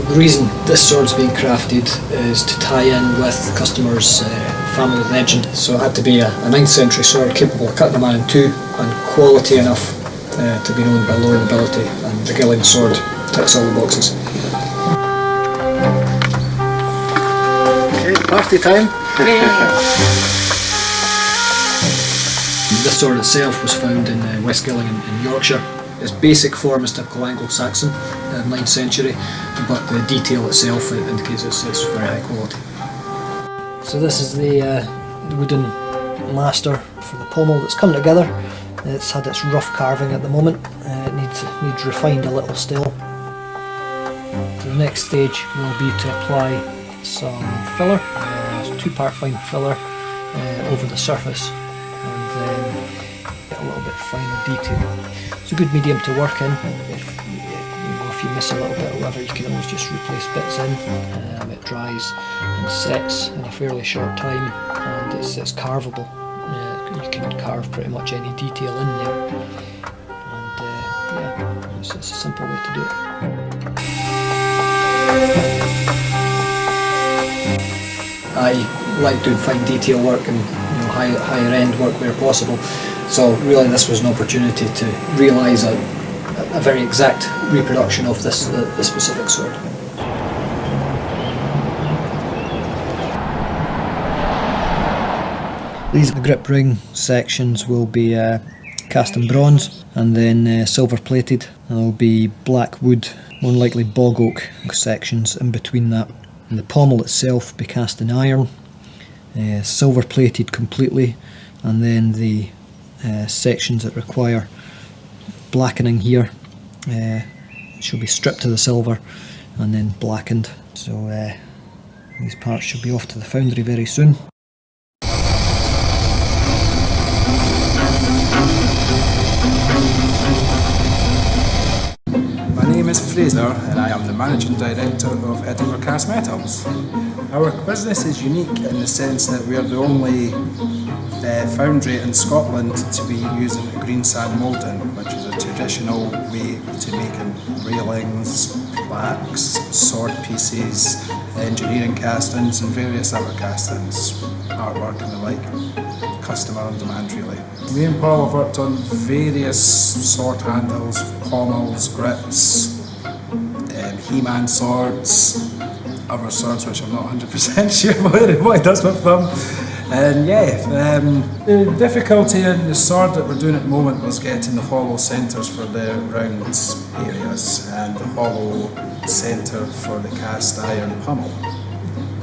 The reason this sword's being crafted is to tie in with customers' family legend. So it had to be a 9th century sword capable of cutting a man in two and quality enough to be known by low nobility, and the Gilling sword ticks all the boxes. Okay, party time! This sword itself was found in West Gilling in Yorkshire. Its basic form is typical Anglo-Saxon, 9th century, but the detail itself indicates it's very high quality. So this is the wooden master for the pommel that's come together. It's had its rough carving at the moment. It needs refined a little still. The next stage will be to apply some filler, 2-part fine filler over the surface, and then get a little bit finer detail. It's a good medium to work in. If you miss a little bit or whatever, you can always just replace bits in. It dries and sets in a fairly short time, and it's carvable. You can carve pretty much any detail in there, and yeah, it's a simple way to do it. I like doing fine detail work and higher end work where possible. So really this was an opportunity to realise a very exact reproduction of this specific sword. These grip ring sections will be cast in bronze and then silver plated, and there will be black wood, more than likely bog oak sections in between that. And the pommel itself will be cast in iron, silver plated completely, and then the sections that require blackening here should be stripped to the silver and then blackened. So these parts should be off to the foundry very soon. My name is Fraser and I am the Managing Director of Edinburgh Cast Metals. Our business is unique in the sense that we are the only foundry in Scotland to be using green sand moulding, which is a traditional way to making railings, plaques, sword pieces, engineering castings and various other castings, artwork and the like. Customer on demand really. Me and Paul have worked on various sword handles, pommels, grips, He-Man swords, other swords which I'm not 100% sure what it does with them. And yeah, the difficulty in the sword that we're doing at the moment was getting the hollow centres for the round areas and the hollow centre for the cast iron pommel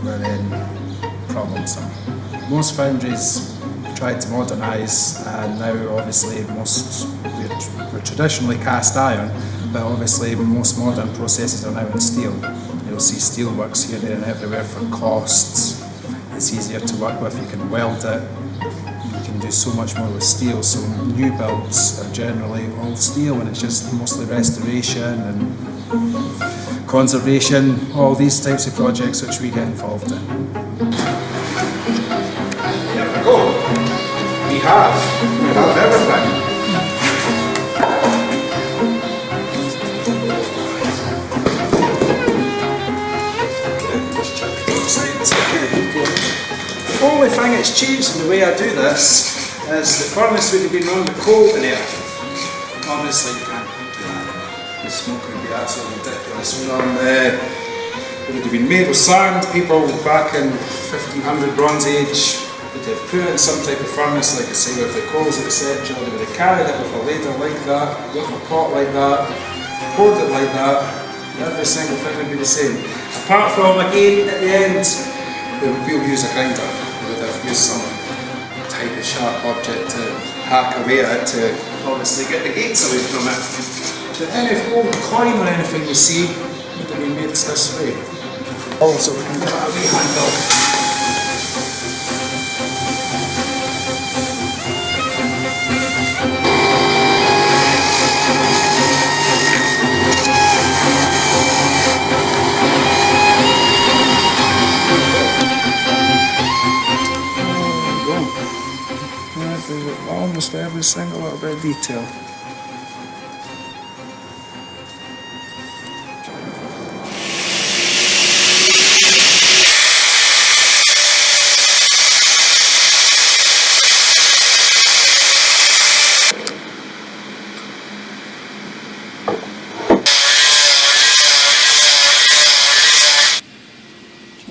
were then problemsome. Most foundries tried to modernise, and now obviously we're traditionally cast iron, but obviously most modern processes are now in steel. You'll see steel works here, there and everywhere for costs. It's easier to work with, you can weld it, you can do so much more with steel, so new builds are generally all steel and it's just mostly restoration and conservation, all these types of projects which we get involved in. There we go. We have everything. The only thing that's changed in the way I do this is the furnace would have been run with coal in there. Obviously you can't do that. The smoke would be absolutely ridiculous. It would have been made with sand. People back in 1500 Bronze Age would have put it in some type of furnace, like I say, with the coals etc. They would have carried it with a ladle like that, with a pot like that, poured it like that. Every single thing would be the same. Apart from, again, at the end, we'll use a grinder. We would have used some type of sharp object to hack away at it to obviously get the gates away from it. But any old coin or anything you see would have been made this way. Also, we can give it a wee handle. Almost every single little bit of detail.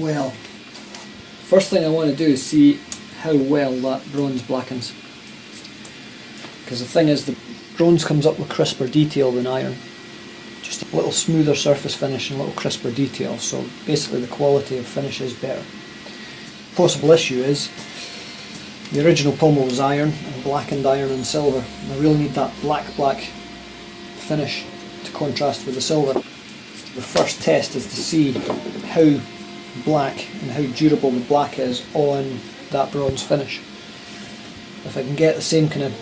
Well, first thing I want to do is see how well that bronze blackens. Because the thing is, the bronze comes up with crisper detail than iron. Just a little smoother surface finish and a little crisper detail, so basically the quality of finish is better. Possible issue is the original pommel was iron, and blackened iron and silver, and I really need that black finish to contrast with the silver. The first test is to see how black and how durable the black is on that bronze finish. If I can get the same kind of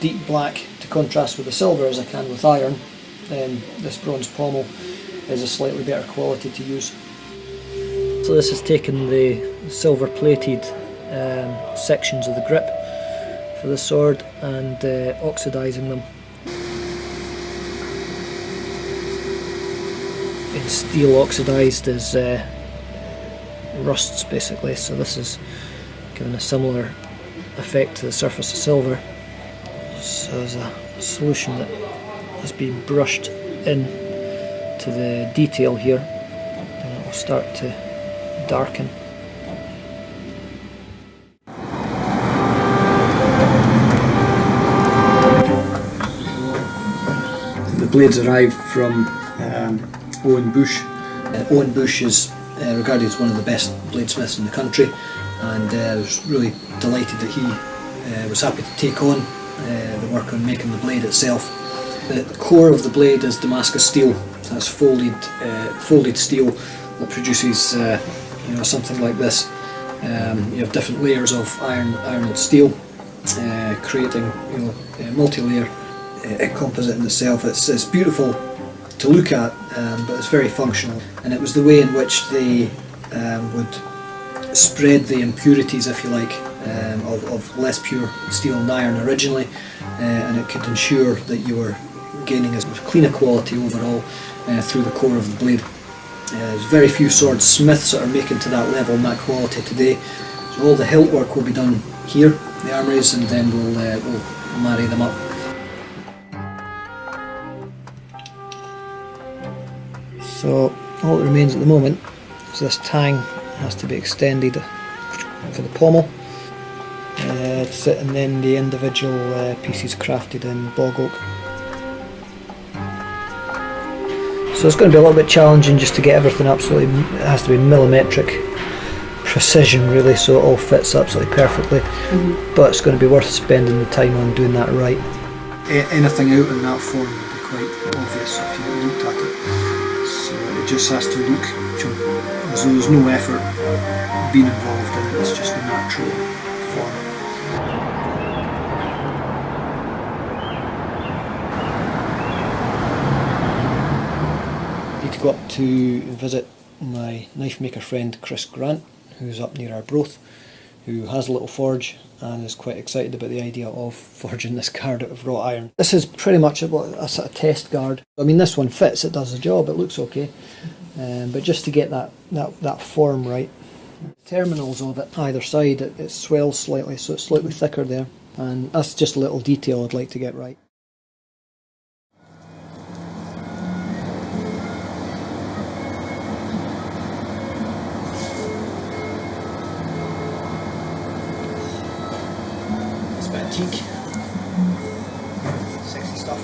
deep black to contrast with the silver as I can with iron, then this bronze pommel is a slightly better quality to use. So this has taken the silver plated sections of the grip for the sword and oxidising them in steel oxidised as rusts basically, so this is giving a similar effect to the surface of silver. So there's a solution that has been brushed in to the detail here, and it will start to darken. The blades arrived from Owen Bush. Owen Bush is regarded as one of the best bladesmiths in the country, and I was really delighted that he was happy to take on the work on making the blade itself. The core of the blade is Damascus steel. So that's folded steel that produces something like this. You have different layers of iron and steel, creating a multi-layer composite in itself. It's beautiful to look at, but it's very functional. And it was the way in which they would spread the impurities, if you like, of less pure steel and iron originally, and it could ensure that you were gaining as clean a quality overall through the core of the blade. There's very few sword smiths that are making to that level and that quality today. So all the hilt work will be done here, the armories, and then we'll marry them up. So all that remains at the moment is this tang has to be extended for the pommel, and then the individual pieces crafted in bog oak. So it's going to be a little bit challenging just to get everything absolutely, it has to be millimetric precision really, so it all fits absolutely perfectly. But it's going to be worth spending the time on doing that right. Anything out in that form will be quite obvious if you looked at it. So it just has to look as though there's no effort being involved in it, it's just a natural form. To go up to visit my knife maker friend Chris Grant, who's up near Arbroath, who has a little forge and is quite excited about the idea of forging this guard out of wrought iron. This is pretty much a sort of test guard. I mean, this one fits, it does the job, it looks okay, but just to get that form right. The terminals of it either side, it swells slightly, so it's slightly thicker there, and that's just a little detail I'd like to get right. Antique, sexy stuff.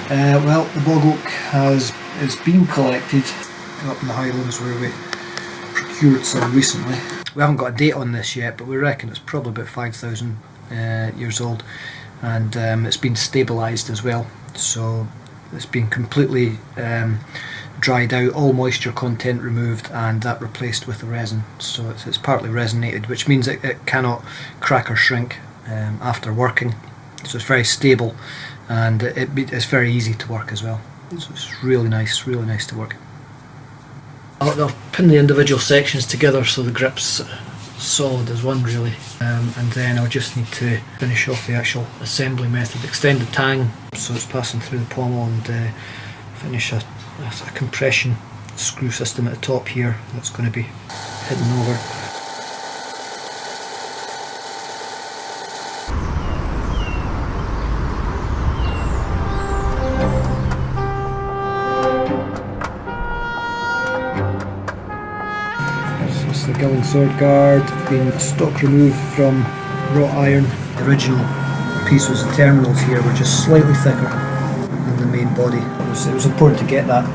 Well, the bog oak has been collected up in the Highlands where we procured some recently. We haven't got a date on this yet, but we reckon it's probably about 5,000 years old, and it's been stabilised as well. So it's been completely dried out, all moisture content removed, and that replaced with the resin. So it's partly resinated, which means it cannot crack or shrink after working, so it's very stable, and it's very easy to work as well. So it's really nice to work. I'll pin the individual sections together so the grip's solid as one really, and then I'll just need to finish off the actual assembly method. Extend the tang so it's passing through the pommel, and finish a compression screw system at the top here that's going to be hidden over. That's the Gilling sword guard, been stock removed from wrought iron. The original piece was the terminals here were just slightly thicker than the main body. It was important to get that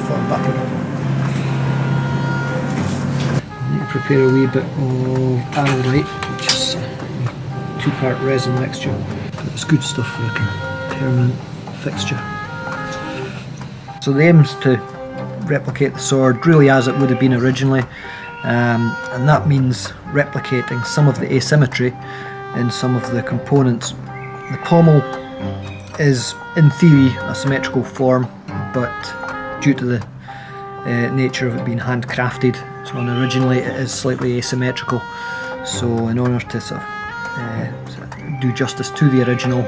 form back again. I need to prepare a wee bit of arrowite, which is a 2-part resin mixture. It's good stuff for a permanent fixture. So the aim is to replicate the sword really as it would have been originally, and that means replicating some of the asymmetry in some of the components. The pommel is in theory a symmetrical form, but due to the nature of it being handcrafted, so originally it is slightly asymmetrical. So in order to sort of do justice to the original,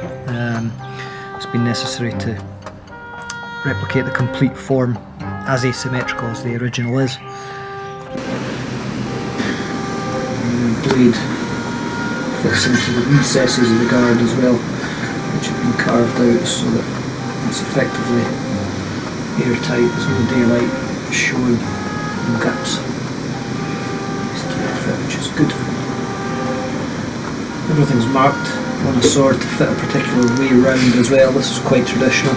it's been necessary to replicate the complete form as asymmetrical as the original is. The blade fits into the recesses of the guard as well, which have been carved out so that it's effectively airtight. There's no daylight showing, no gaps. It's tight fit, which is good. Everything's marked on a sword to fit a particular way round as well. This is quite traditional.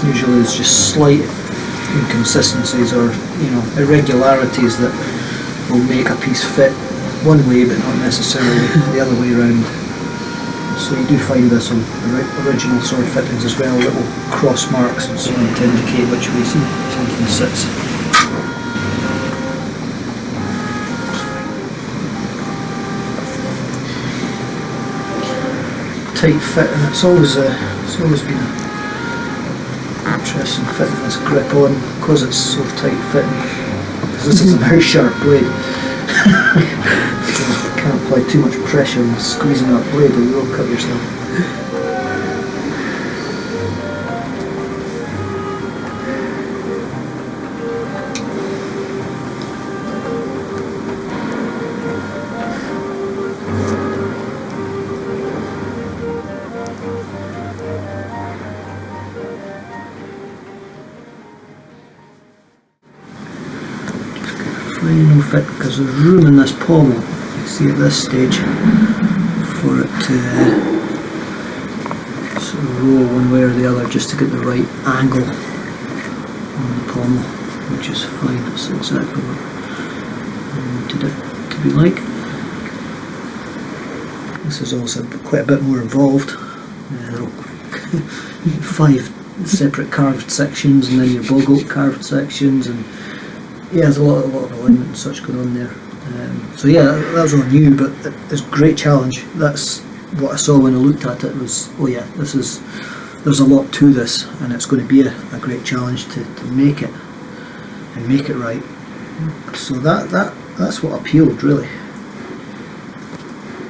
Usually there's just slight inconsistencies or irregularities that will make a piece fit one way but not necessarily the other way around. So you do find this on original sword fittings as well, little cross marks and so on to indicate which way something sits. Tight fit, and it's always been an interesting fitting this grip on because it's so tight fitting. Because this is a very sharp blade, so you can't apply too much pressure on squeezing that blade, or you will cut yourself. No fit because there's room in this pommel, you see at this stage, for it to sort of roll one way or the other just to get the right angle on the pommel, which is fine. That's exactly what I wanted it to be like. This is also quite a bit more involved. 5 separate carved sections and then your bogot carved sections, and yeah, there's a lot of alignment and such going on there. So yeah, that was all new, but it's a great challenge. That's what I saw when I looked at it, was, oh yeah, there's a lot to this, and it's going to be a great challenge to make it, and make it right. So that's what appealed, really.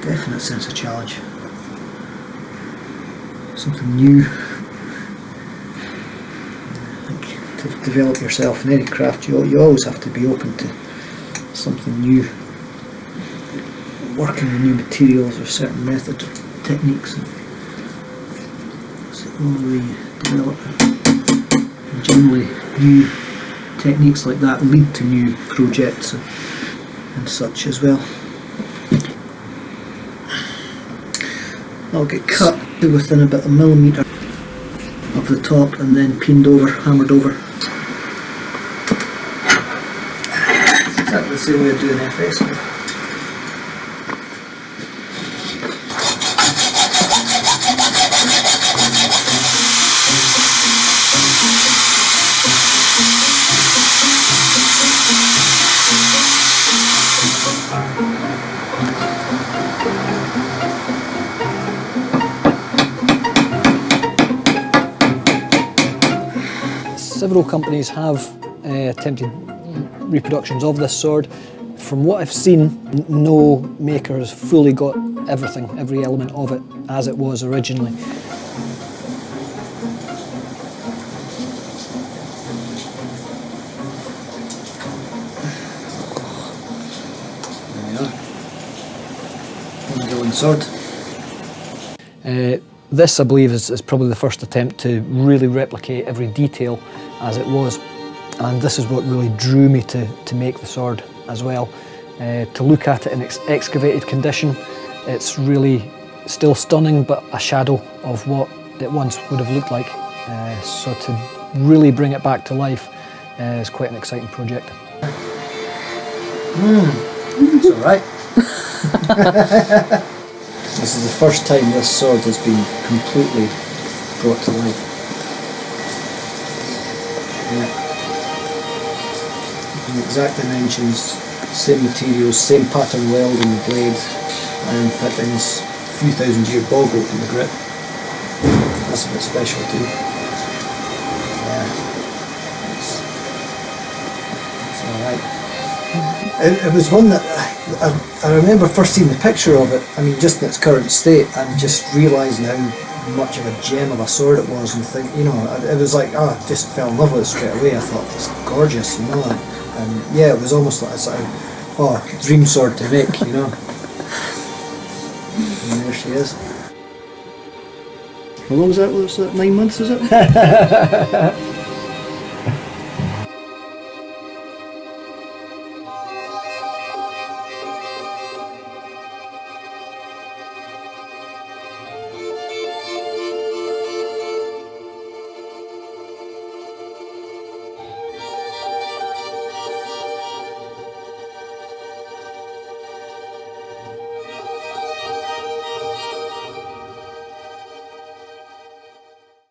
Definite sense of challenge. Something new. To develop yourself in any craft, you always have to be open to something new, working with new materials or certain methods or techniques. It's the only way you develop it. And generally, new techniques like that lead to new projects and such as well. That'll get cut to within about 1 millimetre of the top and then pinned over, hammered over. Exactly the same way of doing FS. Several companies have attempted reproductions of this sword. From what I've seen, no maker has fully got everything, every element of it as it was originally. There we are. One Gilling sword. This, I believe, is probably the first attempt to really replicate every detail as it was and this is what really drew me to make the sword as well. To look at it in its excavated condition, it's really still stunning, but a shadow of what it once would have looked like. So to really bring it back to life is quite an exciting project. It's alright. This is the first time this sword has been completely brought to life. Yeah. The exact dimensions, same materials, same pattern weld in the blade, iron fittings, a few thousand-year boggle in the grip. That's a bit special too. Yeah. It's alright. It was one that I remember first seeing the picture of it, I mean just in its current state, and just realising how much of a gem of a sword it was, and think, you know, it was like, I just fell in love with it straight away. I thought, it's gorgeous, you know, and yeah, it was almost like a sort of, dream sword to make, you know. And there she is. How long was that? Was that 9 months, is it?